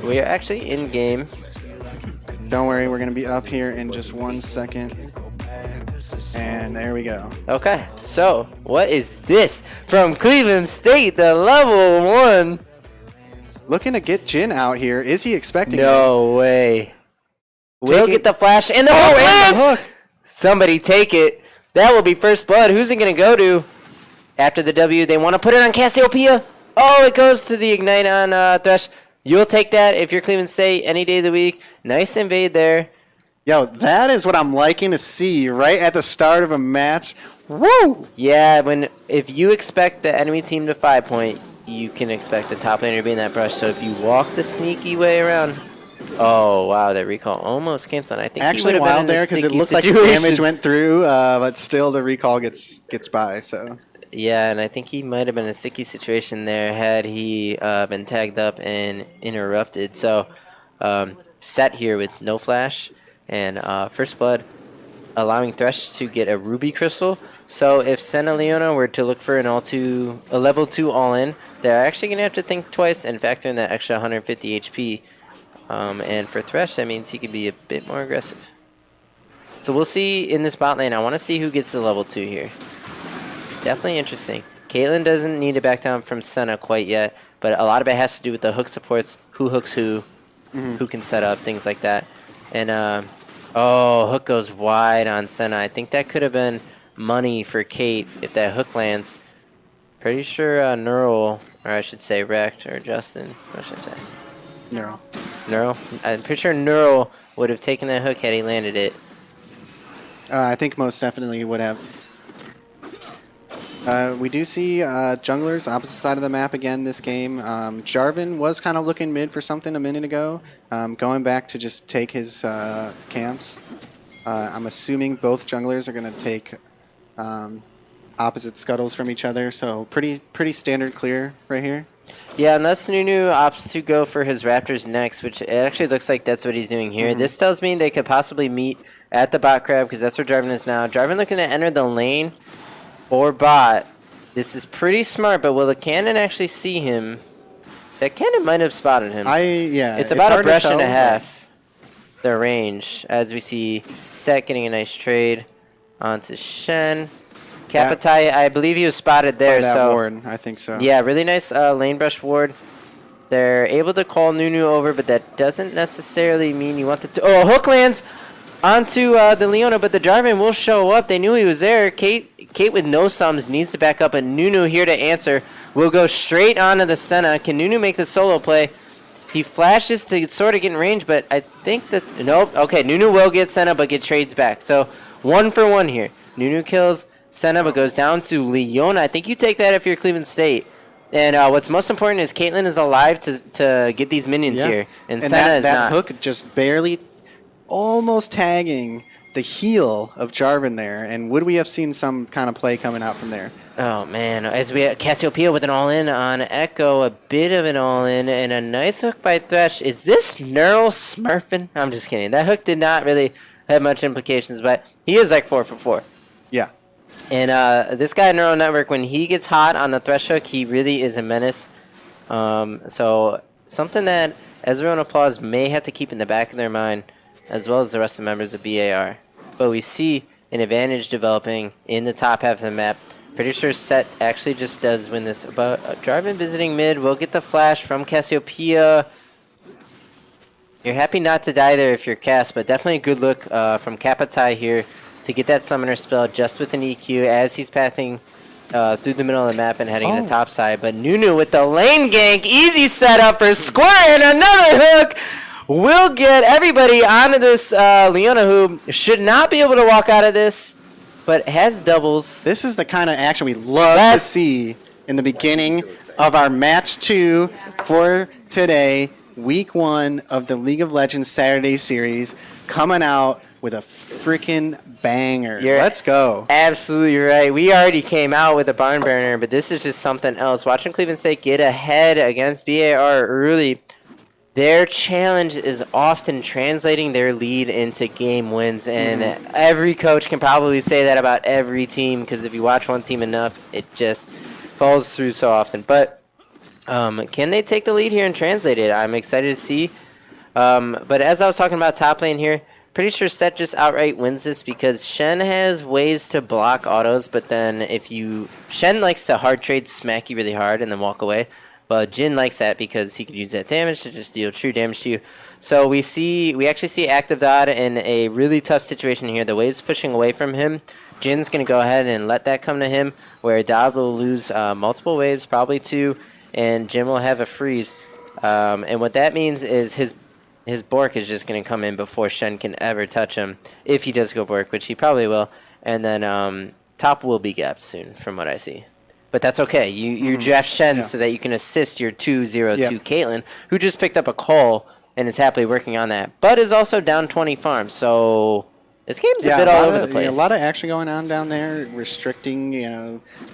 We are actually in game. Don't worry, we're going to be up here in just 1 second. And there we go. Okay, so what is this from Cleveland State, the level 1? Looking to get Jin out here. Is he expecting No way. We'll it. get the flash and the Oh, hook and lands! the hook. Somebody take it. That will be first blood. Who's it going to go to? After the W, they want to put it on Cassiopeia. Oh, it goes to the Ignite on Thresh. You'll take that if you're Cleveland State any day of the week. Nice invade there. Yo, that is what I'm liking to see right at the start of a match. Woo! Yeah, if you expect the enemy team to 5-point, you can expect the top laner to be in that brush. So if you walk the sneaky way around... Oh, wow, that recall almost canceled. I think Actually, he would have wild been in there a because it sticky looked like the situation. damage went through, but still the recall gets by. So Yeah, and I think he might have been in a sticky situation there had he been tagged up and interrupted. So, set here with no flash and first blood, allowing Thresh to get a ruby crystal. So if Senna Leona were to look for a level 2 all-in, they're actually going to have to think twice and factor in that extra 150 HP. And for Thresh, that means he could be a bit more aggressive. So we'll see in this bot lane. I want to see who gets to level 2 here. Definitely interesting. Caitlyn doesn't need to back down from Senna quite yet, but a lot of it has to do with the hook supports, who hooks who can set up, things like that. And, oh, hook goes wide on Senna. I think that could have been money for Kate if that hook lands. Pretty sure Neural, or I should say Wrecked, or Justin, what should I say? Neural? I'm pretty sure Neural would have taken that hook had he landed it. I think most definitely he would have. We do see junglers opposite side of the map again this game. Jarvan was kind of looking mid for something a minute ago, going back to just take his camps. I'm assuming both junglers are going to take opposite scuttles from each other, so pretty standard clear right here. Yeah, unless Nunu opts to go for his Raptors next, which it actually looks like that's what he's doing here. This tells me they could possibly meet at the bot crab because that's where Jarvan is now. Jarvan looking to enter the lane or bot. This is pretty smart, but will the cannon actually see him? That cannon might have spotted him. It's about a brush and a half, the range, as we see Set getting a nice trade onto Shen. Kapitai, I believe he was spotted there. That ward, I think so. Yeah, really nice lane brush ward. They're able to call Nunu over, but that doesn't necessarily mean you want to... Oh, hook lands onto the Leona, but the Jarvan will show up. They knew he was there. Kate with no sums needs to back up, and Nunu here to answer. Will go straight onto the Senna. Can Nunu make the solo play? He flashes to sort of get in range, but I think that... Nope. Okay, Nunu will get Senna, but get trades back. So, 1 for 1 here. Nunu kills Senna, but goes down to Leona. I think you take that if you're Cleveland State. And what's most important is Caitlyn is alive to get these minions here. And Senna is that not. Hook just barely almost tagging the heel of Jarvan there. And would we have seen some kind of play coming out from there? Oh, man. As we have Cassiopeia with an all-in on Echo, a bit of an all-in, and a nice hook by Thresh. Is this Neural smurfing? I'm just kidding. That hook did not really have much implications, but he is like 4 for 4. Yeah. And this guy, Neural Network, when he gets hot on the Thresh hook, he really is a menace. So something that Ezreal and Applause may have to keep in the back of their mind, as well as the rest of the members of BAR. But we see an advantage developing in the top half of the map. Pretty sure Set actually just does win this. But Jarvan visiting mid will get the flash from Cassiopeia. You're happy not to die there if you're Cass, but definitely a good look from Kapitai here to get that summoner spell just with an EQ as he's pathing through the middle of the map and heading to the top side. But Nunu with the lane gank, easy setup for Square, and another hook will get everybody onto this Leona, who should not be able to walk out of this, but has doubles. This is the kind of action we love to see in the beginning of our match 2 for today, week 1 of the League of Legends Saturday series, coming out with a freaking banger. Let's go. Absolutely right. We already came out with a barn burner, but this is just something else. Watching Cleveland State get ahead against BAR early, their challenge is often translating their lead into game wins, and every coach can probably say that about every team, because if you watch one team enough, it just falls through so often. But Can they take the lead here and translate it? I'm excited to see. But as I was talking about top lane here, pretty sure Set just outright wins this because Shen has ways to block autos, but then Shen likes to hard trade, smack you really hard, and then walk away. But Jin likes that because he could use that damage to just deal true damage to you. So we actually see Active Dot in a really tough situation here. The wave's pushing away from him. Jin's going to go ahead and let that come to him, where Dodd will lose multiple waves, probably 2, and Jin will have a freeze. And what that means is his Bork is just going to come in before Shen can ever touch him, if he does go Bork, which he probably will. And then top will be gapped soon, from what I see. But that's okay. You draft Shen so that you can assist your 2-0-2 Caitlyn, who just picked up a call and is happily working on that, but is also down 20 farms. So this game's a bit all over the place. A lot of action going on down there, restricting,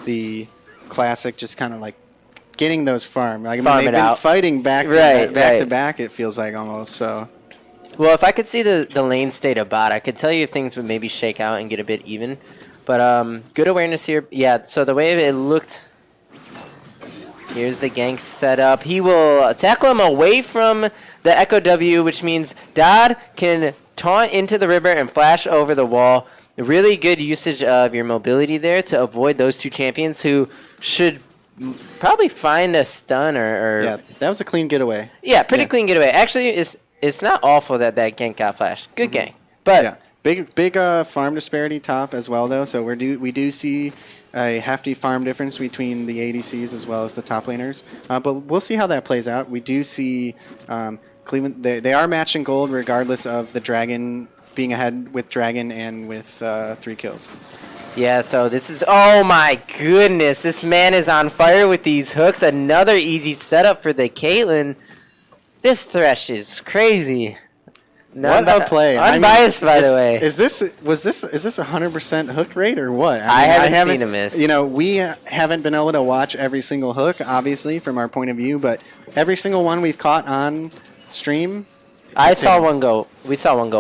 the classic, just kind of like getting those farm. Like, they've been fighting back to back, it feels like almost. So, well, if I could see the lane state of bot, I could tell you if things would maybe shake out and get a bit even. But good awareness here. Yeah, so the way it looked, here's the gank set up. He will tackle him away from the Echo W, which means Dodd can taunt into the river and flash over the wall. Really good usage of your mobility there to avoid those two champions who should probably find a stun or yeah, that was a clean getaway. Yeah, pretty clean getaway. Actually, it's not awful that gank got flashed. Good gank. But yeah. Big farm disparity top as well, though. So we do see a hefty farm difference between the ADCs as well as the top laners. But we'll see how that plays out. We do see Cleveland. They are matching gold regardless of the Dragon being ahead with Dragon and with 3 kills. Yeah, so this is, oh my goodness, this man is on fire with these hooks. Another easy setup for the Caitlyn. This Thresh is crazy. What a play! Unbiased, by the way. Is this 100% hook rate or what? I haven't seen a miss. We haven't been able to watch every single hook, obviously, from our point of view, but every single one we've caught on stream. We saw one go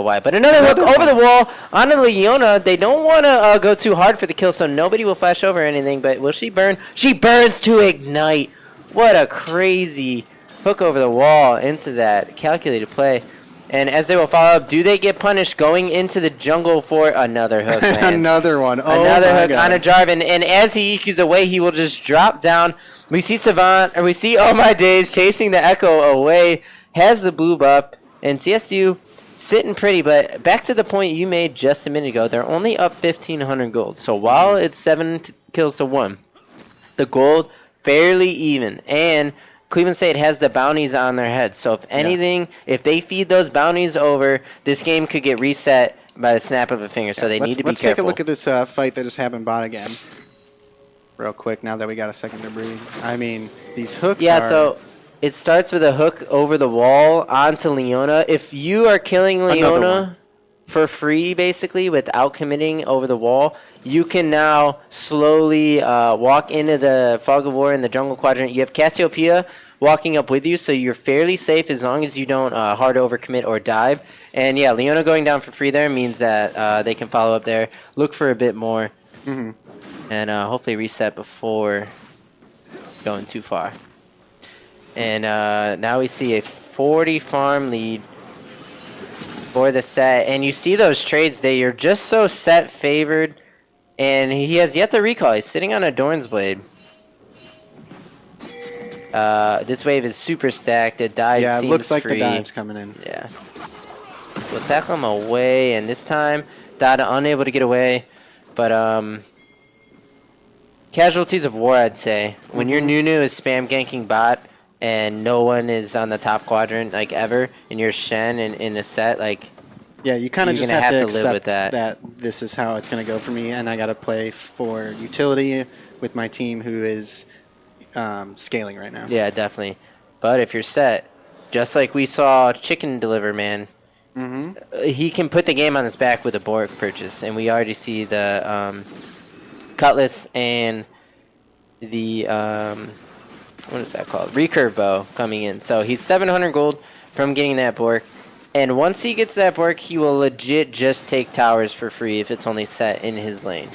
wide, but another hook over the wall onto Leona. They don't want to go too hard for the kill, so nobody will flash over anything. But will she burn? She burns to ignite. What a crazy hook over the wall into that calculated play. And as they will follow up, do they get punished going into the jungle for another hook? Another one. Another hook on a Jarvan. And as he EQs away, he will just drop down. We see Savant, or we see Oh My Days chasing the Echo away. Has the blue buff. And CSU sitting pretty. But back to the point you made just a minute ago, they're only up 1,500 gold. So while it's 7 kills to 1, the gold fairly even. And Cleveland State has the bounties on their heads. So if anything, if they feed those bounties over, this game could get reset by the snap of a finger. So they need to be careful. Let's take a look at this fight that just happened bot again. Real quick, now that we got a second to breathe. I mean, these hooks so it starts with a hook over the wall onto Leona. If you are killing Leona for free, basically, without committing over the wall, you can now slowly walk into the Fog of War in the jungle quadrant. You have Cassiopeia walking up with you, so you're fairly safe as long as you don't hard overcommit or dive. And yeah, Leona going down for free there means that they can follow up there, look for a bit more, and hopefully reset before going too far. And now we see a 40 farm lead for the set, and you see those trades that you're just so set favored, and he has yet to recall. He's sitting on a Dorn's Blade. This wave is super stacked. It died. Yeah, it looks like free. The dive's coming in. Yeah, we'll tackle him away, and this time Dada unable to get away, but casualties of war, I'd say. When your Nunu is spam ganking bot and no one is on the top quadrant like ever, and you're Shen in a set, like, yeah, you kind of just have to accept live with that this is how it's going to go for me, and I got to play for utility with my team who is scaling right now. Yeah, definitely. But if you're set, just like we saw Chicken deliver, man, he can put the game on his back with a Bork purchase, and we already see the Cutlass and the what is that called? Recurve bow coming in. So he's 700 gold from getting that Bork. And once he gets that Bork, he will legit just take towers for free if it's only set in his lane.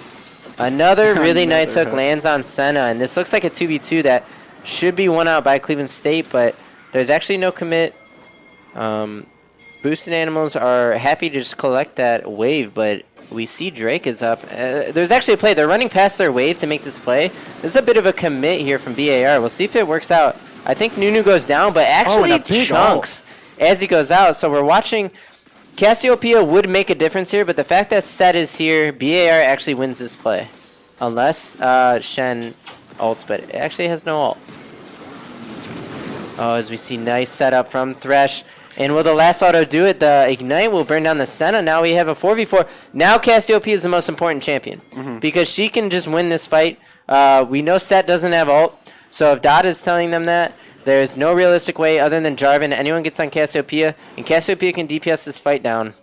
Another really nice hook lands on Senna, and this looks like a 2v2 that should be won out by Cleveland State, but there's actually no commit. Boosted Animals are happy to just collect that wave, but we see Drake is up. There's actually a play. They're running past their wave to make this play. This is a bit of a commit here from BAR. We'll see if it works out. I think Nunu goes down, but actually chunks as he goes out. So we're watching. Cassiopeia would make a difference here, but the fact that Set is here, BAR actually wins this play. Unless Shen ults, but it actually has no ult. Oh, as we see nice setup from Thresh. And will the last auto do it? The Ignite will burn down the Senna. Now we have a 4v4. Now Cassiopeia is the most important champion because she can just win this fight. We know Set doesn't have ult, so if Dot is telling them that, there's no realistic way other than Jarvan. Anyone gets on Cassiopeia, and Cassiopeia can DPS this fight down.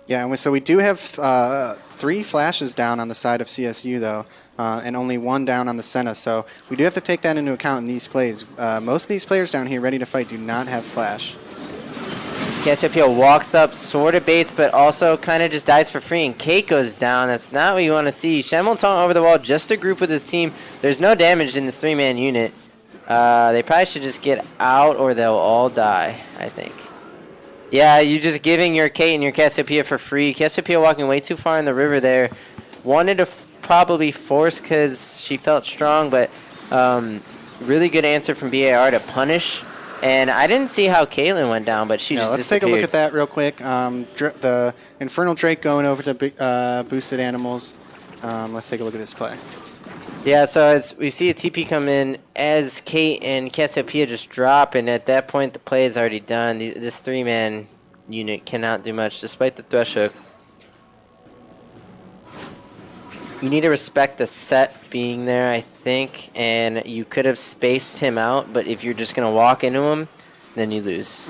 Yeah, and so we do have 3 flashes down on the side of CSU, though, and only 1 down on the Senna. So we do have to take that into account in these plays. Most of these players down here ready to fight do not have flash. Cassiopeia walks up, sort of baits, but also kind of just dies for free, and Kate goes down. That's not what you want to see. Shen will taunt over the wall just to group with his team. There's no damage in this 3-man unit. They probably should just get out or they'll all die, I think. Yeah, you're just giving your Kate and your Cassiopeia for free. Cassiopeia walking way too far in the river there. Wanted to probably force because she felt strong, but really good answer from BAR to punish. And I didn't see how Caitlyn went down, but she just let's disappeared. take a look at that real quick. The Infernal Drake going over to Boosted Animals. Let's take a look at this play. Yeah, so as we see a TP come in as Kate and Cassiopeia just drop, and at that point the play is already done. This 3-man unit cannot do much despite the Thresh hook. You need to respect the Set being there, I think, and you could have spaced him out, but if you're just going to walk into him, then you lose.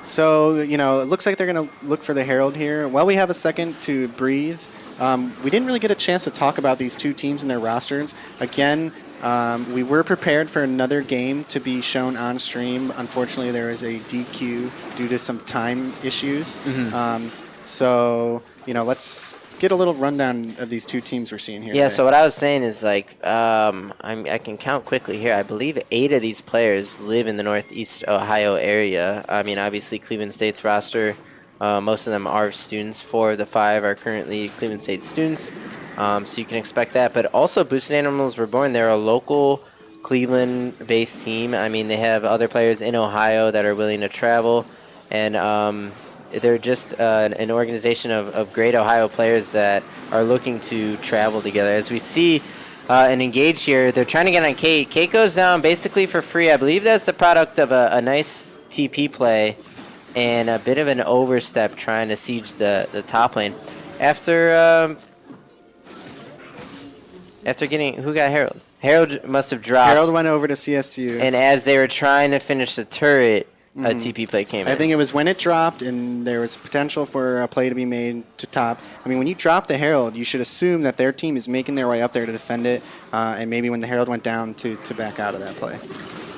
So, it looks like they're going to look for the Herald here. While we have a second to breathe, we didn't really get a chance to talk about these 2 teams and their rosters. Again, we were prepared for another game to be shown on stream. Unfortunately, there was a DQ due to some time issues. So, let's get a little rundown of these 2 teams we're seeing here. Yeah, today. so what I was saying is, I can count quickly here. I believe 8 of these players live in the Northeast Ohio area. I mean, obviously, Cleveland State's roster, most of them are students. 4 of the 5 are currently Cleveland State students, so you can expect that. But also, Boosted Animals Reborn, they're a local Cleveland-based team. I mean, they have other players in Ohio that are willing to travel, and they're just an organization of great Ohio players that are looking to travel together. As we see and engage here, they're trying to get on Kate. Kate goes down basically for free. I believe that's the product of a nice TP play and a bit of an overstep trying to siege the top lane. After getting... Who got Herald? Herald must have dropped. Herald went over to CSU. And as they were trying to finish the turret, a TP play came in. I think it was when it dropped and there was potential for a play to be made to top. I mean, when you drop the Herald, you should assume that their team is making their way up there to defend it, and maybe when the Herald went down to back out of that play.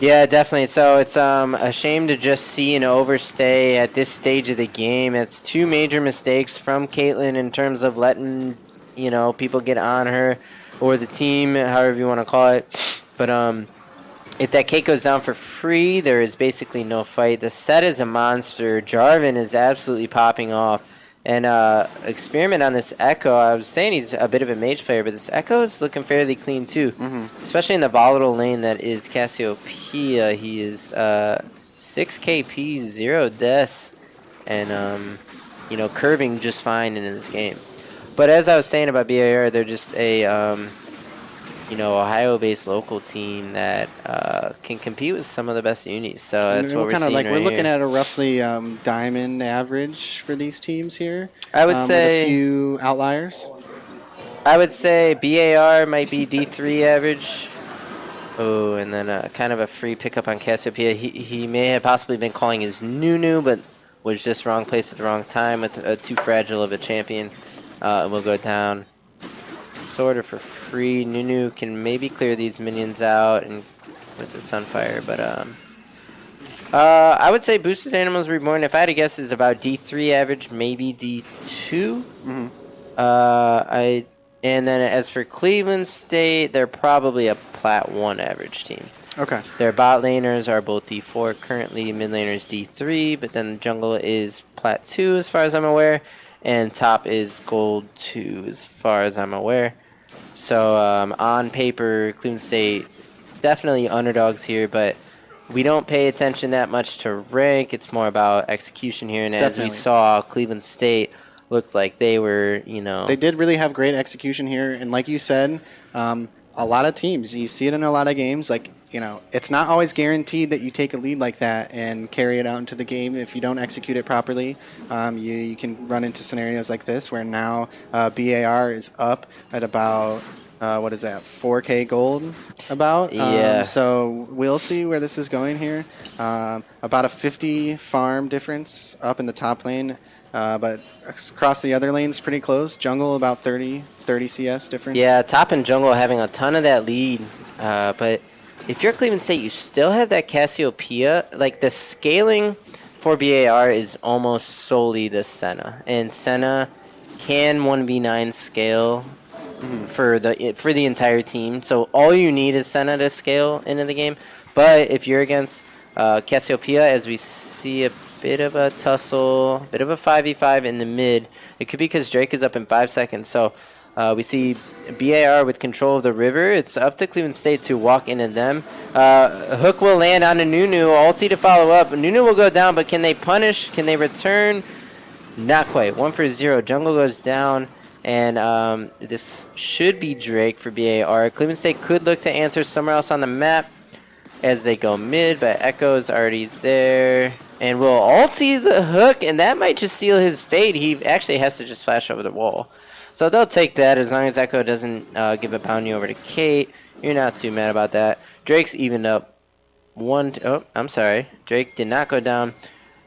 Yeah, definitely. So it's a shame to just see an overstay at this stage of the game. It's 2 major mistakes from Caitlyn in terms of letting, people get on her or the team, however you want to call it. But if that Kate goes down for free, there is basically no fight. The Set is a monster. Jarvan is absolutely popping off. And Experiment on this Echo, I was saying he's a bit of a mage player, but this Echo is looking fairly clean too. Especially in the volatile lane that is Cassiopeia. He is 6 KP, 0 deaths, and curving just fine in this game. But as I was saying about BAR, they're just a Ohio-based local team that can compete with some of the best unis. So that's what we're seeing right here. We're looking at a roughly diamond average for these teams here. I would say with a few outliers. I would say BAR might be D3 average. Oh, and then kind of a free pickup on Cassiopeia. He may have possibly been calling his Nunu, but was just wrong place at the wrong time with too fragile of a champion. Will go down. Sort of for free. Nunu can maybe clear these minions out and with the Sunfire, but I would say Boosted Animals Reborn, if I had to guess, is about D3 average, maybe D2. And then as for Cleveland State, they're probably a Plat 1 average team. Okay. Their bot laners are both D4 currently, mid laners D3, but then jungle is Plat 2 as far as I'm aware, and top is Gold 2 as far as I'm aware. So on paper, Cleveland State definitely underdogs here, but we don't pay attention that much to rank. It's more about execution here, and as we Definitely. saw, Cleveland State looked like they were, They did really have great execution here, and like you said, a lot of teams, you see it in a lot of games, like, it's not always guaranteed that you take a lead like that and carry it out into the game. If you don't execute it properly, you can run into scenarios like this where now BAR is up at about, what is that, 4K gold about? Yeah. So we'll see where this is going here. About a 50 farm difference up in the top lane. But across the other lanes, pretty close. Jungle about 30 CS difference. Yeah, top and jungle having a ton of that lead. But if you're Cleveland State, you still have that Cassiopeia. Like, the scaling for BAR is almost solely the Senna. And Senna can 1v9 scale for the entire team. So all you need is Senna to scale into the game. But if you're against Cassiopeia, as we see a bit of a tussle, bit of a 5v5 in the mid. It could be because Drake is up in 5 seconds. So we see BAR with control of the river. It's up to Cleveland State to walk into them. Hook will land on a Nunu. Ulti to follow up. Nunu will go down, but can they punish? Can they return? Not quite. 1-for-0. Jungle goes down. And this should be Drake for BAR. Cleveland State could look to answer somewhere else on the map as they go mid, but Echo's already there. And will ulti the hook, and that might just seal his fate. He actually has to just flash over the wall. So they'll take that as long as Echo doesn't give a bounty over to Kate. You're not too mad about that. Drake's evened up oh, I'm sorry. Drake did not go down.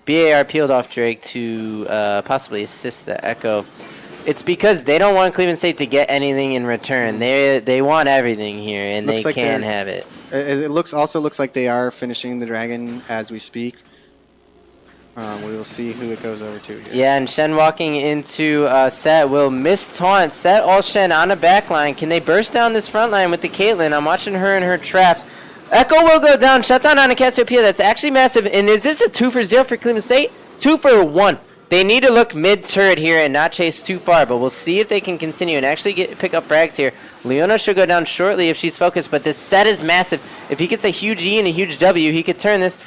BAR peeled off Drake to possibly assist the Echo. It's because they don't want Cleveland State to get anything in return. They want everything here, and they can have it. It also looks like they are finishing the dragon as we speak. We will see who it goes over to here. Yeah, and Shen walking into Set will miss taunt. Set all Shen on the back line. Can they burst down this front line with the Caitlyn? I'm watching her and her traps. Echo will go down. Shutdown on a Cassiopeia. That's actually massive. And is this a 2-for-0 for Cleveland State? 2-for-1. They need to look mid-turret here and not chase too far, but we'll see if they can continue and actually pick up frags here. Leona should go down shortly if she's focused, but this Set is massive. If he gets a huge E and a huge W, he could turn this.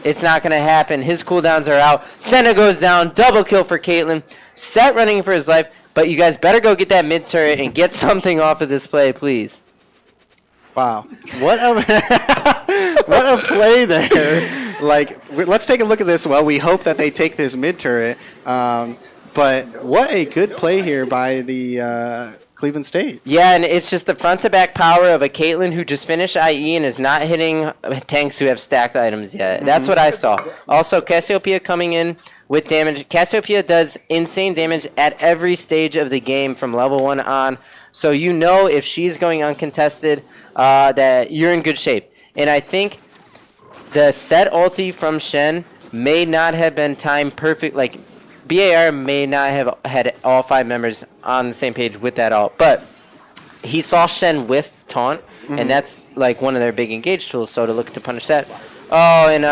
It's not going to happen. His cooldowns are out. Senna goes down. Double kill for Caitlyn. Set running for his life, but you guys better go get that mid-turret and get something off of this play, please. Wow. What a play there. Like, let's take a look at this. Well, we hope that they take this mid-turret. But what a good play here by the Cleveland State. Yeah, and it's just the front-to-back power of a Caitlyn who just finished IE and is not hitting tanks who have stacked items yet. That's what I saw. Also, Cassiopeia coming in with damage. Cassiopeia does insane damage at every stage of the game from level 1 on. So you know if she's going uncontested that you're in good shape. And I think the Set ulti from Shen may not have been timed perfect. Like, BAR may not have had all 5 members on the same page with that ult, but he saw Shen whiff taunt, and that's like one of their big engage tools, so to look to punish that. Oh, and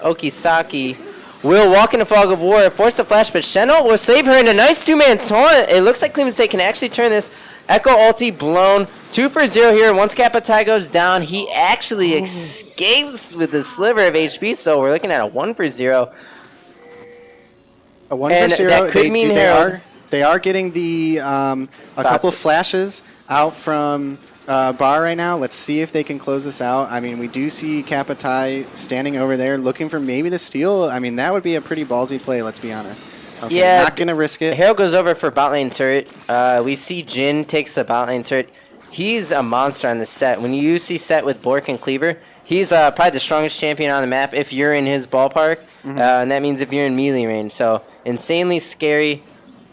Okisaki will walk into Fog of War, force a flash, but Shen ult will save her in a nice 2-man taunt. It looks like Cleveland State can actually turn this. Echo ulti blown. 2-for-0 here. Once Kapatai goes down, he actually escapes with a sliver of HP, so we're looking at a 1-for-0. A 1-for-0. That could mean Herald. They are getting the a couple of flashes out from Bar right now. Let's see if they can close this out. I mean, we do see Kapatai standing over there looking for maybe the steal. I mean, that would be a pretty ballsy play, let's be honest. Okay, yeah, not going to risk it. Herald goes over for bot lane turret. We see Jin takes the bot lane turret. He's a monster on the Set. When you see Set with Bork and Cleaver, he's probably the strongest champion on the map if you're in his ballpark. And that means if you're in melee range. So, insanely scary.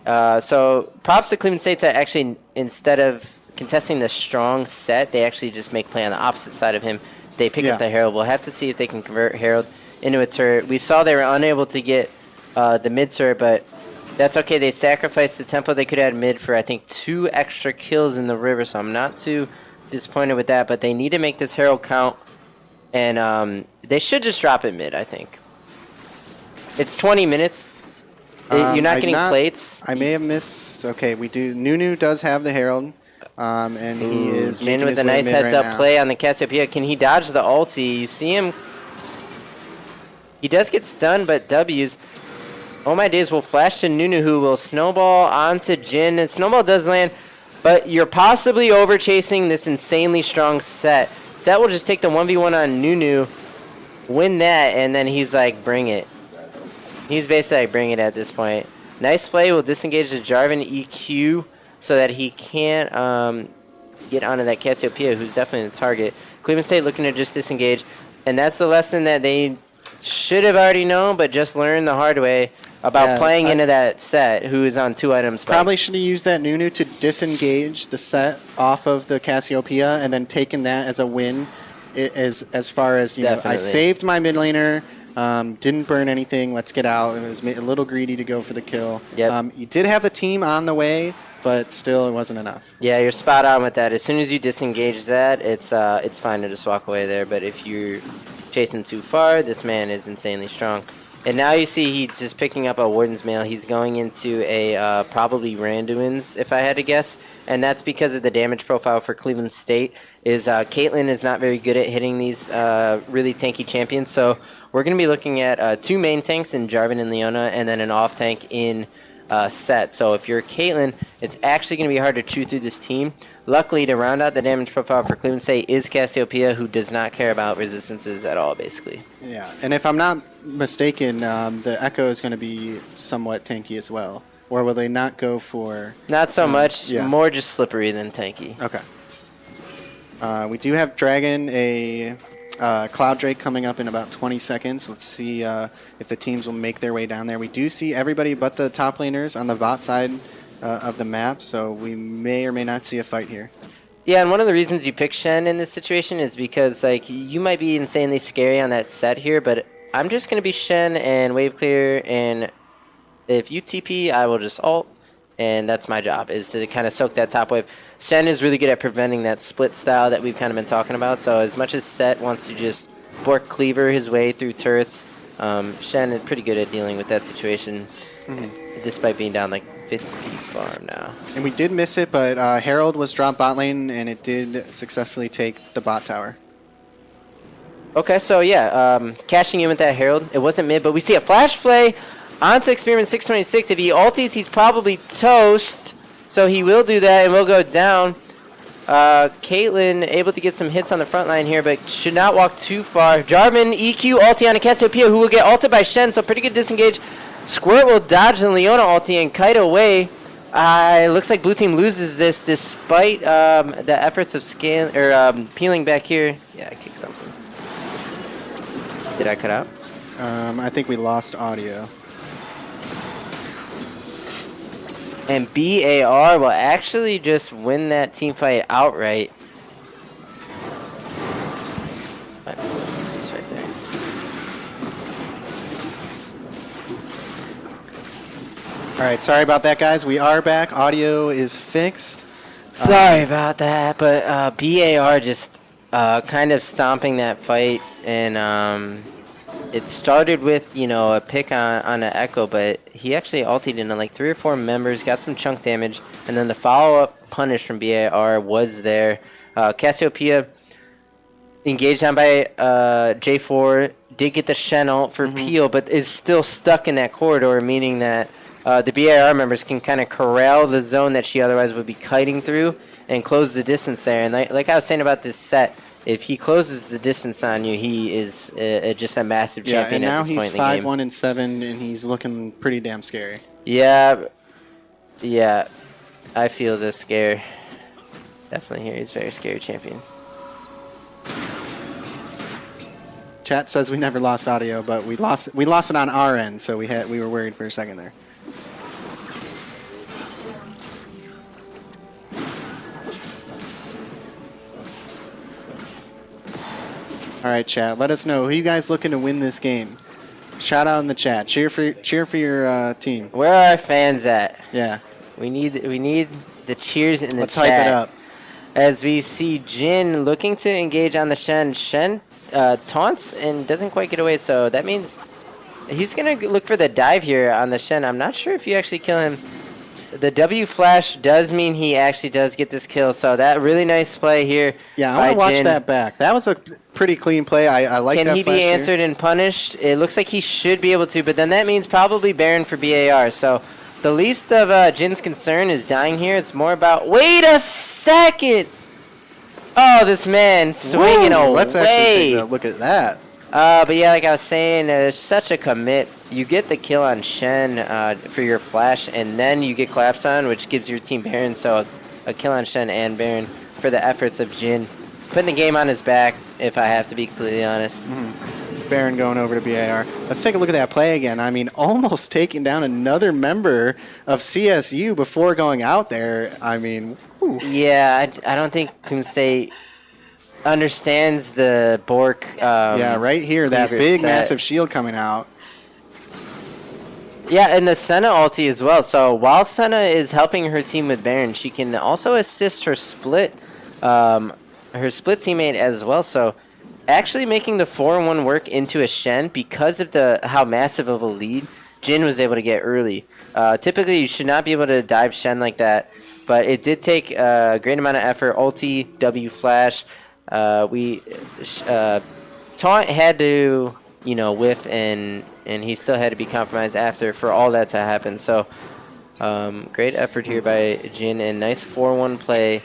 So, props to Cleveland State to actually, instead of contesting the strong Set, they actually just make play on the opposite side of him. They pick up the Herald. We'll have to see if they can convert Herald into a turret. We saw they were unable to get the mid turret, but That's okay. They sacrificed the tempo. They could add mid for, I think, 2 extra kills in the river, so I'm not too disappointed with that. But they need to make this Herald count, and they should just drop it mid, I think. It's 20 minutes. You're not getting plates. I may have missed. Okay, we do. Nunu does have the Herald, and he is Jin making with his a way nice mid heads right up now. play on the Cassiopeia. Can he dodge the ulti? You see him. He does get stunned, but W's. Oh my days will flash to Nunu, who will snowball onto Jin. And snowball does land, but you're possibly over chasing this insanely strong Set. Set will just take the 1v1 on Nunu, win that, and then he's like, bring it. He's basically like, bring it at this point. Nice play will disengage the Jarvan EQ so that he can't get onto that Cassiopeia, who's definitely the target. Cleveland State looking to just disengage, and that's the lesson that they should have already known, but just learned the hard way about playing into that Set, who is on 2 items. Probably should have used that Nunu to disengage the Set off of the Cassiopeia and then taken that as a win. As far as, you know, I saved my mid laner, didn't burn anything, let's get out. It was a little greedy to go for the kill. Yep. You did have the team on the way, but still it wasn't enough. Yeah, you're spot on with that. As soon as you disengage that, it's fine to just walk away there. But if you're chasing too far, this man is insanely strong. And now you see he's just picking up a Warden's Mail. He's going into a probably Randuin's, if I had to guess. And that's because of the damage profile for Cleveland State. Caitlyn is not very good at hitting these really tanky champions. So we're going to be looking at 2 main tanks in Jarvan and Leona, and then an off tank in Set. So if you're Caitlyn, it's actually going to be hard to chew through this team. Luckily, to round out the damage profile for Cleveland State is Cassiopeia, who does not care about resistances at all, basically. Yeah, and if I'm not mistaken, the Echo is going to be somewhat tanky as well. Or will they not go for... Not so much. Yeah. More just slippery than tanky. Okay. We do have Dragon, a Cloud Drake coming up in about 20 seconds. Let's see if the teams will make their way down there. We do see everybody but the top laners on the bot side of the map, so we may or may not see a fight here. Yeah, and one of the reasons you pick Shen in this situation is because, like, you might be insanely scary on that Set here, but I'm just going to be Shen and wave clear, and if you TP, I will just ult, and that's my job, is to kind of soak that top wave. Shen is really good at preventing that split style that we've kind of been talking about, so as much as Set wants to just Bork Cleaver his way through turrets, Shen is pretty good at dealing with that situation, despite being down like 50 farm now. And we did miss it, but Herald was dropped bot lane, and it did successfully take the bot tower. Okay, so yeah, cashing in with that Herald. It wasn't mid, but we see a flash flay onto Experiment 626. If he ulties, he's probably toast, so he will do that, and we'll go down. Caitlyn able to get some hits on the front line here, but should not walk too far. Jarvan, EQ, ulti on a Cassiopeia, who will get ulted by Shen, so pretty good disengage. Squirt will dodge the Leona ulti and kite away. It looks like blue team loses this despite the efforts of peeling back here. Yeah, I kicked something. Did I cut out? I think we lost audio. And BAR will actually just win that team fight outright. Just right there. All right, sorry about that, guys. We are back. Audio is fixed. Sorry about that, but BAR just kind of stomping that fight, and it started with, you know, a pick on an Echo, but he actually ulted into like 3 or 4 members, got some chunk damage, and then the follow-up punish from BAR was there. Cassiopeia engaged on by J4, did get the Shen ult for peel, but is still stuck in that corridor, meaning that the BAR members can kind of corral the zone that she otherwise would be kiting through and close the distance there. And like I was saying about this Set, if he closes the distance on you, he is just a massive champion at this point in the game. Yeah, and now he's 5-1-7, and he's looking pretty damn scary. Yeah, I feel the scare. Definitely here, he's a very scary champion. Chat says we never lost audio, but we lost it on our end, so we were worried for a second there. All right, chat. Let us know. Who are you guys looking to win this game? Shout out in the chat. Cheer for your team. Where are our fans at? Yeah. We need the cheers in the Let's chat. hype it up. As we see Jin looking to engage on the Shen. Shen taunts and doesn't quite get away, so that means he's going to look for the dive here on the Shen. I'm not sure if you actually kill him. The W flash does mean he actually does get this kill, so that really nice play here. Yeah, I want to watch Jin. that back. That was a pretty clean play. I like that. Can he be answered and punished? It looks like he should be able to, but then that means probably Baron for BAR. So the least of Jin's concern is dying here. It's more about, wait a second! Oh, this man swinging away. Let's actually take a look at that. But yeah, like I was saying, there's such a commit. You get the kill on Shen for your flash, and then you get collapse on, which gives your team Baron. So a kill on Shen and Baron for the efforts of Jin. Putting the game on his back, if I have to be completely honest. Baron going over to BAR. Let's take a look at that play again. I mean, almost taking down another member of CSU before going out there. I mean, whew. Yeah, I don't think Kunsei understands the Bork. Yeah, right here, that big, set. massive shield coming out. Yeah, and the Senna ulti as well. So while Senna is helping her team with Baron, she can also assist her split teammate as well. So actually making the 4-1 work into a Shen because of how massive of a lead Jin was able to get early. Typically, you should not be able to dive Shen like that, but it did take a great amount of effort. Ulti, W flash. Taunt had to, whiff, and he still had to be compromised after for all that to happen. So great effort here by Jin, and nice 4-1 play.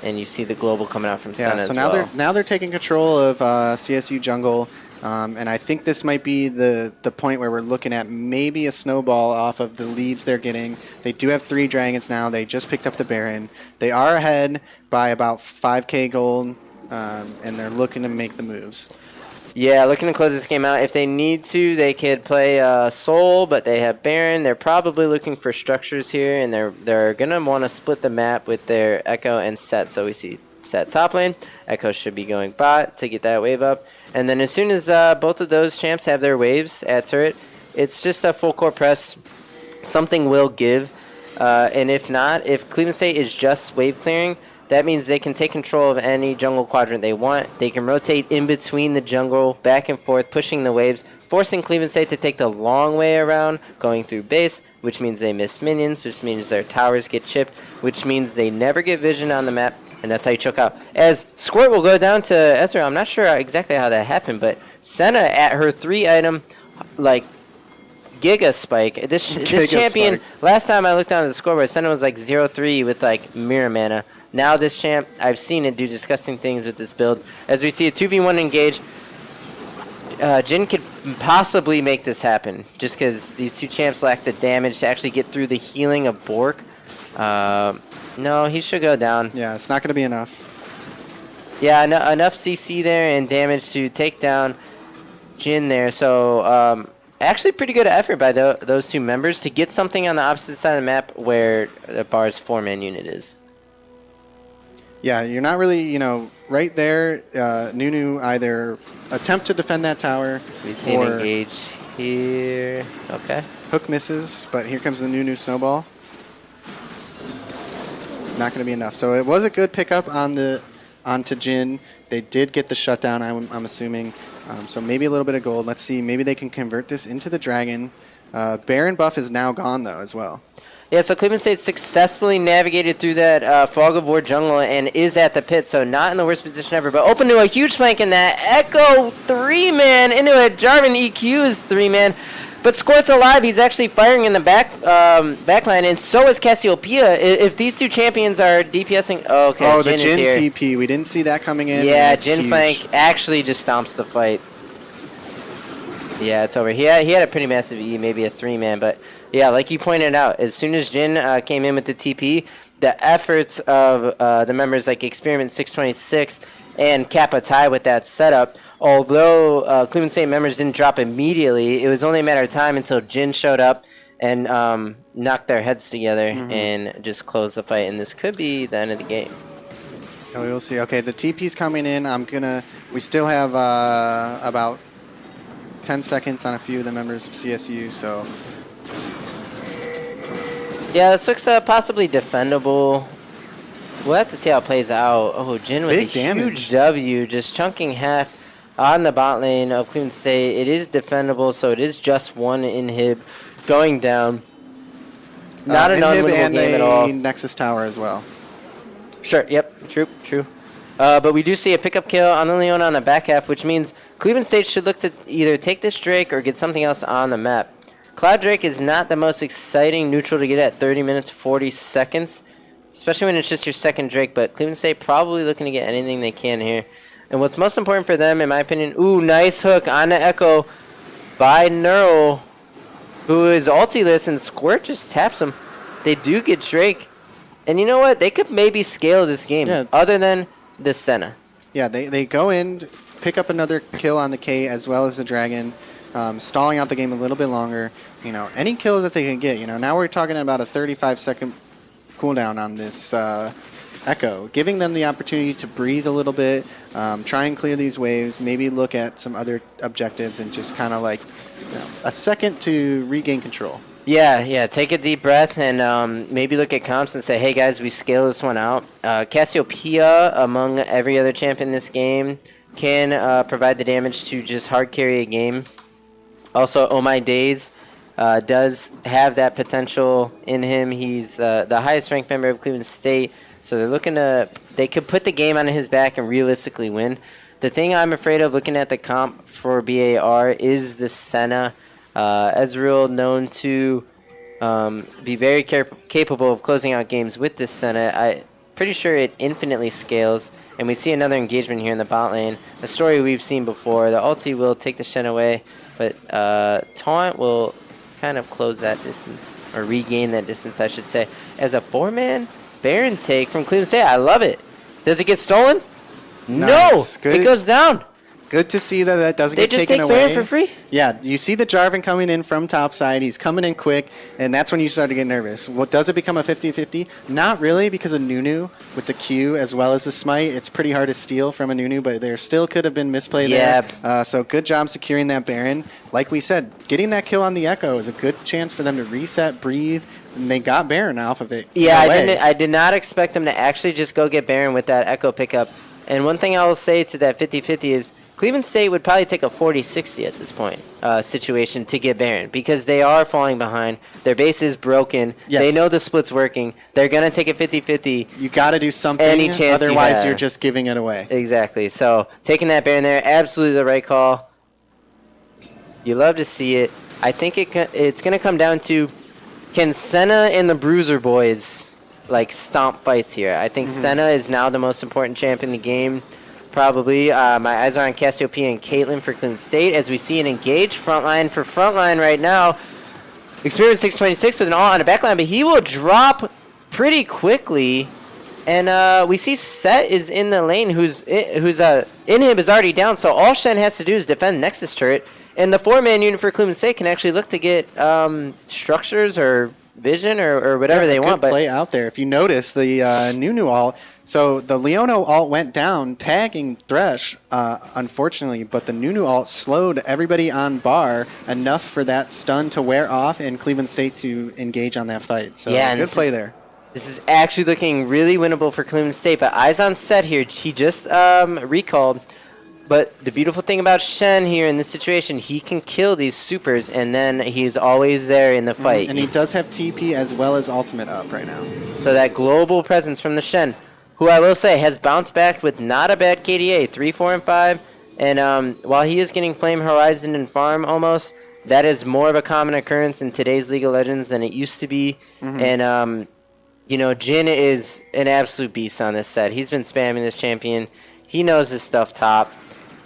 And you see the global coming out from Senna so as now well. now they're taking control of CSU jungle, and I think this might be the point where we're looking at maybe a snowball off of the leads they're getting. They do have 3 dragons now. They just picked up the Baron. They are ahead by about 5k gold, and they're looking to make the moves. Yeah, looking to close this game out. If they need to, they could play Soul, but they have Baron. They're probably looking for structures here, and they're going to want to split the map with their Echo and Set. So we see Set top lane. Echo should be going bot to get that wave up. And then as soon as both of those champs have their waves at turret, it's just a full court press. Something will give. And if not, if Cleveland State is just wave clearing, that means they can take control of any jungle quadrant they want. They can rotate in between the jungle, back and forth, pushing the waves, forcing Cleveland State to take the long way around, going through base, which means they miss minions, which means their towers get chipped, which means they never get vision on the map, and that's how you choke out. As Squirt will go down to Ezra, I'm not sure exactly how that happened, but Senna at her 3-item, Giga Spike. This champion, spike. Last time I looked down at the scoreboard, Senna was 0-3 with mirror mana. Now this champ, I've seen it do disgusting things with this build. As we see a 2v1 engage, Jin could possibly make this happen, just because these two champs lack the damage to actually get through the healing of Bork. No, he should go down. Yeah, it's not going to be enough. Yeah, enough CC there and damage to take down Jin there. So actually pretty good effort by those two members to get something on the opposite side of the map where the bar's 4-man unit is. Yeah, you're not really, right there. Nunu either attempt to defend that tower. We see an engage here. Okay. Hook misses, but here comes the Nunu snowball. Not going to be enough. So it was a good pickup onto Jin. They did get the shutdown, I'm assuming. So maybe a little bit of gold. Let's see. Maybe they can convert this into the dragon. Baron buff is now gone, though, as well. Yeah, so Cleveland State successfully navigated through that Fog of War jungle and is at the pit, so not in the worst position ever, but open to a huge flank in that Echo 3-man into a Jarvan EQ's 3-man. But Squirt's alive. He's actually firing in the backline, and so is Cassiopeia. If these two champions are DPSing... Oh, okay, oh, Jin the Jin is here. TP. We didn't see that coming in. Yeah, Jin flank actually just stomps the fight. Yeah, it's over. He had a pretty massive E, maybe a 3-man, but... Yeah, like you pointed out, as soon as Jin came in with the TP, the efforts of the members like Experiment 626 and Kappa Tai with that setup, although Cleveland State members didn't drop immediately, it was only a matter of time until Jin showed up and knocked their heads together and just closed the fight. And this could be the end of the game. Oh, we'll see. Okay, the TP's coming in. We still have about 10 seconds on a few of the members of CSU, so Yeah, this looks possibly defendable. We'll have to see how it plays out. Oh, Jin with big a damage. huge W, just chunking half on the bot lane of Cleveland State. It is defendable, so it is just one inhib going down. Not an Inhib unwinnable and game at a all. Nexus Tower as well. Sure, yep, true. But we do see a pickup kill on the Leona on the back half, which means Cleveland State should look to either take this Drake or get something else on the map. Cloud Drake is not the most exciting neutral to get at 30 minutes, 40 seconds, especially when it's just your second Drake, but Cleveland State probably looking to get anything they can here. And what's most important for them, in my opinion, ooh, nice hook on the Echo by Neural, who is ulti-less, and Squirt just taps him. They do get Drake. And you know what? They could maybe scale this game, other than the Senna. Yeah, they go in, pick up another kill on the K as well as the Dragon, stalling out the game a little bit longer. You know, any kill that they can get. You know, now we're talking about a 35-second cooldown on this Echo, giving them the opportunity to breathe a little bit, try and clear these waves, maybe look at some other objectives, and just kind of like a second to regain control. Yeah, take a deep breath and maybe look at comps and say, hey guys, we scale this one out. Cassiopeia, among every other champ in this game, can provide the damage to just hard carry a game. Also, Oh My Days does have that potential in him. He's the highest ranked member of Cleveland State, so they're looking to, they could put the game on his back and realistically win. The thing I'm afraid of looking at the comp for BAR is the Senna. Ezreal, known to be very capable of closing out games with this Senna. I'm pretty sure it infinitely scales, and we see another engagement here in the bot lane. A story we've seen before. The ulti will take the Shen away, but Taunt will kind of close that distance, or regain that distance, I should say. As a 4-man Baron take from Cleveland State, I love it. Does it get stolen? Nice. No, it goes down. Good to see that doesn't get taken away. They just take Baron for free? Yeah, you see the Jarvan coming in from top side. He's coming in quick, and that's when you start to get nervous. What does it become a 50-50? Not really, because of Nunu with the Q as well as the Smite. It's pretty hard to steal from a Nunu, but there still could have been misplay there. So good job securing that Baron. Like we said, getting that kill on the Echo is a good chance for them to reset, breathe, and they got Baron off of it. Yeah, I did not expect them to actually just go get Baron with that Echo pickup. And one thing I will say to that 50-50 is Cleveland State would probably take a 40-60 at this point situation to get Baron, because they are falling behind. Their base is broken. Yes. They know the split's working. They're going to take a 50-50. You got to do something, any chance otherwise you're just giving it away. Exactly. So taking that Baron there, absolutely the right call. You love to see it. I think it's going to come down to, can Senna and the Bruiser boys like stomp fights here? I think Senna is now the most important champ in the game. Probably. My eyes are on Cassiopeia and Caitlyn for Cleveland State, as we see an engaged frontline for frontline right now. Experience 626 with an all on the backline, but he will drop pretty quickly. And we see Set is in the lane, who's Inhib is already down, so all Shen has to do is defend Nexus turret. And the 4-man unit for Cleveland State can actually look to get structures or vision or whatever they want. But play out there. If you notice the Nunu ult, so the Leona ult went down, tagging Thresh, unfortunately, but the Nunu ult slowed everybody on bar enough for that stun to wear off and Cleveland State to engage on that fight. So yeah, good play there. This is actually looking really winnable for Cleveland State, but eyes on Set here. He just recalled. But the beautiful thing about Shen here in this situation, he can kill these supers, and then he's always there in the fight. And he does have TP as well as ultimate up right now. So that global presence from the Shen, who I will say has bounced back with not a bad KDA, 3, 4, and 5. And while he is getting Flame Horizon and Farm almost, that is more of a common occurrence in today's League of Legends than it used to be. And, you know, Jin is an absolute beast on this set. He's been spamming this champion. He knows his stuff top.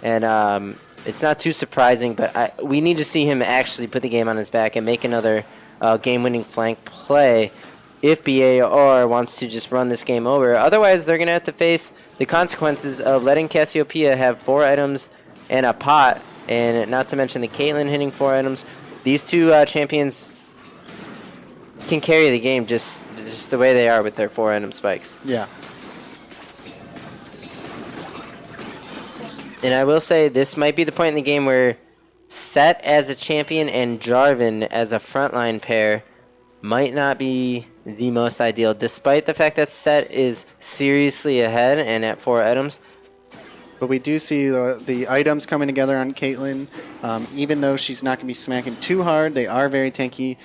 And it's not too surprising, but we need to see him actually put the game on his back and make another game-winning flank play if BAR wants to just run this game over. Otherwise, they're going to have to face the consequences of letting Cassiopeia have 4 items and a pot, and not to mention the Caitlyn hitting 4 items. These two champions can carry the game just the way they are with their 4-item spikes. Yeah. And I will say this might be the point in the game where Set as a champion and Jarvan as a frontline pair might not be the most ideal, despite the fact that Set is seriously ahead and at 4 items. But we do see the items coming together on Caitlyn. Even though she's not going to be smacking too hard, they are very tanky.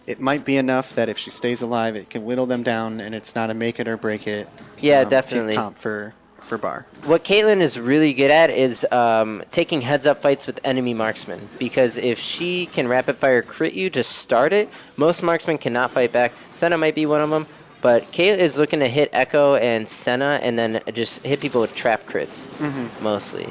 It might be enough that if she stays alive, it can whittle them down, and it's not a make it or break it. Yeah, definitely. Comp for Bar. What Caitlyn is really good at is taking heads-up fights with enemy marksmen, because if she can rapid-fire crit you to start it, most marksmen cannot fight back. Senna might be one of them, but Caitlyn is looking to hit Echo and Senna and then just hit people with trap crits, mostly.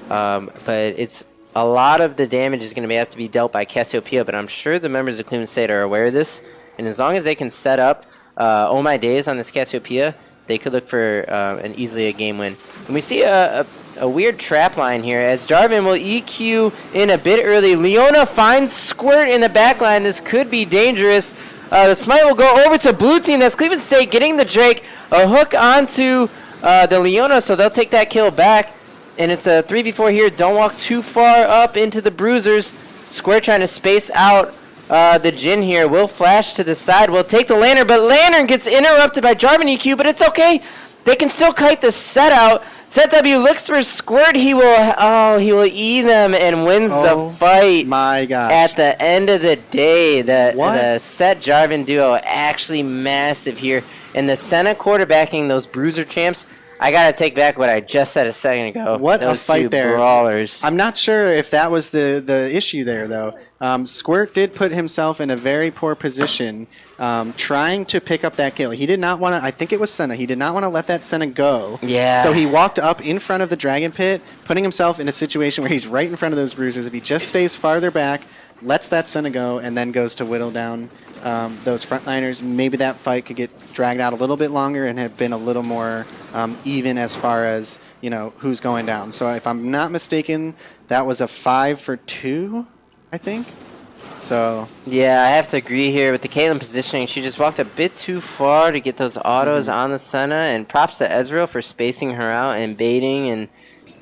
But it's a lot of the damage is going to have to be dealt by Cassiopeia, but I'm sure the members of Cleveland State are aware of this, and as long as they can set up Oh My Days on this Cassiopeia, they could look for an easily a game win. And we see a weird trap line here as Jarvan will EQ in a bit early. Leona finds Squirt in the back line. This could be dangerous. The smite will go over to blue team. That's Cleveland State getting the Drake. A hook onto the Leona, so they'll take that kill back. And it's a 3v4 here. Don't walk too far up into the bruisers. Squirt trying to space out the Jhin here. Will flash to the side. Will take the Lantern, but Lantern gets interrupted by Jarvan EQ, but it's okay. They can still kite the set out. Set W looks for Squirt. He will E them and wins the fight. My gosh. At the end of the day, the Set Jarvan duo actually massive here. And the Senna quarterbacking those bruiser champs, I gotta take back what I just said a second ago. What those a fight two there. Brawlers. I'm not sure if that was the issue there, though. Squirt did put himself in a very poor position trying to pick up that kill. He did not want to, I think it was Senna, he did not want to let that Senna go. Yeah. So he walked up in front of the Dragon Pit, putting himself in a situation where he's right in front of those bruisers. If he just stays farther back, lets that Senna go, and then goes to whittle down those frontliners, maybe that fight could get dragged out a little bit longer and have been a little more even as far as, you know, who's going down. So if I'm not mistaken, that was a 5 for 2, I think. So yeah, I have to agree here with the Caitlyn positioning. She just walked a bit too far to get those autos on the Senna, and props to Ezreal for spacing her out and baiting.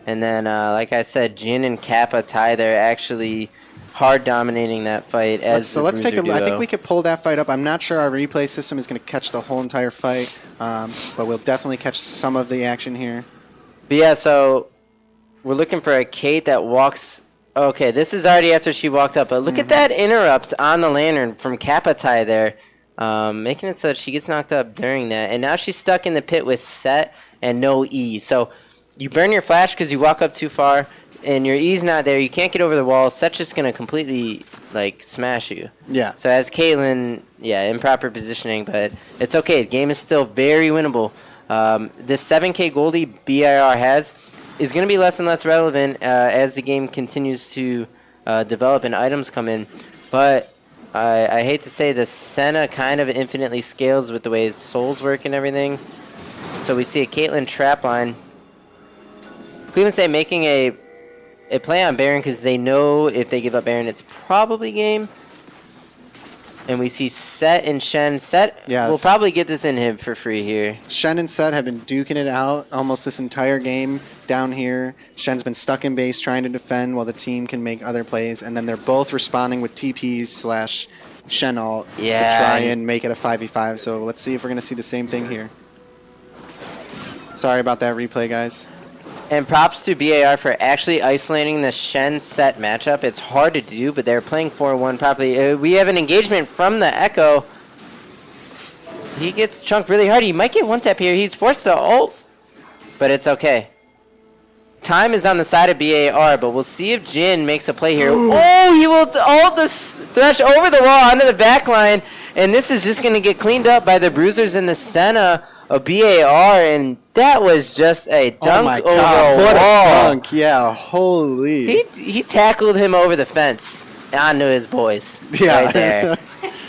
And then, like I said, Jhin and Kappa tie there actually hard dominating that fight. Let's take a look. I think we could pull that fight up. I'm not sure our replay system is going to catch the whole entire fight, but we'll definitely catch some of the action here. But yeah, so we're looking for a Kate that walks. Okay, this is already after she walked up, but look at that interrupt on the Lantern from Kapatai there, making it so that she gets knocked up during that. And now she's stuck in the pit with Set and no E. So you burn your flash because you walk up too far, and your E's not there. You can't get over the wall. Set's just going to completely, like, smash you. Yeah. So as Caitlyn, yeah, improper positioning, but it's okay. The game is still very winnable. This 7K Goldie BIR has is going to be less and less relevant as the game continues to develop and items come in. But I hate to say the Senna kind of infinitely scales with the way its souls work and everything. So we see a Caitlyn trap line. Cleveland State making a play on Baron because they know if they give up Baron, it's probably game. And we see Set and Shen. Set will probably get this in him for free here. Shen and Set have been duking it out almost this entire game down here. Shen's been stuck in base trying to defend while the team can make other plays. And then they're both responding with TPs / Shen ult to try and make it a 5v5. So let's see if we're going to see the same thing here. Sorry about that replay, guys. And props to BAR for actually isolating the Shen Set matchup. It's hard to do, but they're playing 4-1 properly. We have an engagement from the Echo. He gets chunked really hard. He might get one tap here. He's forced to ult, but it's okay. Time is on the side of BAR, but we'll see if Jhin makes a play here. Oh, he will ult the Thresh over the wall onto the back line, and this is just going to get cleaned up by the Bruisers and the Senna of BAR, and that was just a dunk over a what wall. A dunk, yeah, holy. He tackled him over the fence onto his boys right there,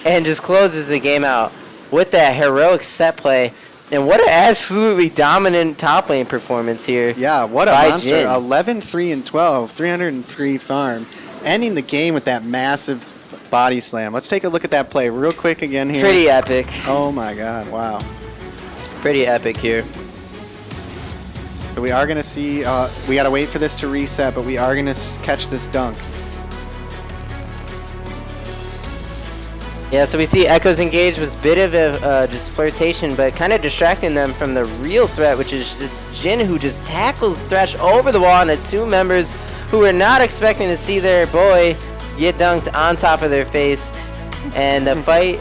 and just closes the game out with that heroic set play. And what an absolutely dominant top lane performance here. Yeah, what a monster. Jhin. 11, 3, and 12, 303 farm. Ending the game with that massive body slam. Let's take a look at that play real quick again here. Pretty epic. Oh my god, wow. Pretty epic here. So we are going to see, we got to wait for this to reset, but we are going to catch this dunk. Yeah, so we see Echoes engage was a bit of a just flirtation, but kind of distracting them from the real threat, which is this Jin who just tackles Thresh over the wall, and the two members who were not expecting to see their boy get dunked on top of their face. And the fight